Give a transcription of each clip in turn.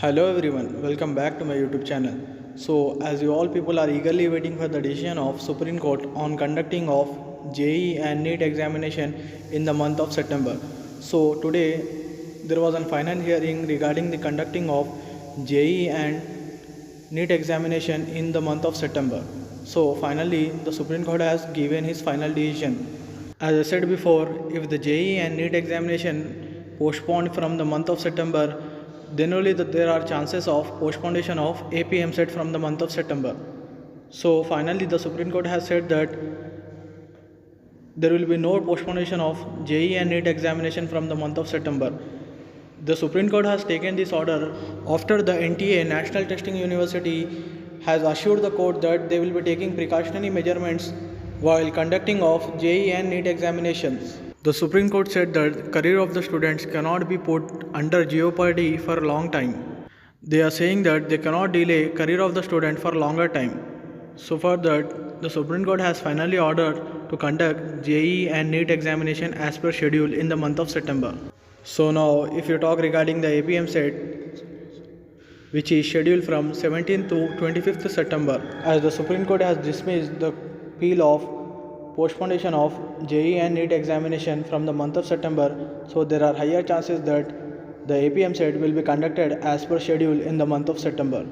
Hello everyone, welcome back to my YouTube channel. So as you all people are eagerly waiting for the decision of Supreme Court on conducting of JEE and NEET examination in the month of September. So today there was a final hearing regarding the conducting of JEE and NEET examination in the month of September. So finally the Supreme Court has given his final decision. As I said before, if the JEE and NEET examination postponed from the month of September, then only there are chances of postponement of Eamcet from the month of September. So finally the Supreme Court has said that there will be no postponement of JEE and NEET examination from the month of September. The Supreme Court has taken this order after the NTA National Testing University has assured the court that they will be taking precautionary measurements while conducting of JEE and NEET examinations. The Supreme Court said that career of the students cannot be put under jeopardy for a long time. They are saying that they cannot delay career of the student for longer time. So for that, the Supreme Court has finally ordered to conduct JEE and NEET examination as per schedule in the month of September. So now if you talk regarding the Eamcet, which is scheduled from 17th to 25th September, as the Supreme Court has dismissed the appeal of postponement of JEE and NEET examination from the month of September, so there are higher chances that the Eamcet will be conducted as per schedule in the month of September.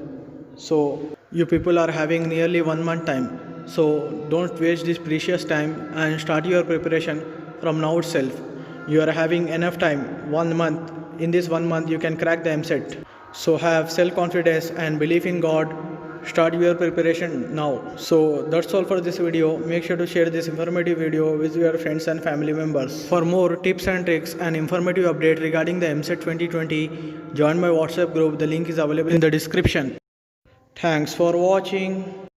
So you people are having nearly 1 month time, so don't waste this precious time and start your preparation from now itself. You are having enough time, 1 month. In this 1 month you can crack the Eamcet. So have self-confidence and belief in God. Start your preparation now. So that's all for this video. Make sure to share this informative video with your friends and family members. For more tips and tricks and informative update regarding the Eamcet 2020, join my WhatsApp group. The link is available in the description. Thanks for watching.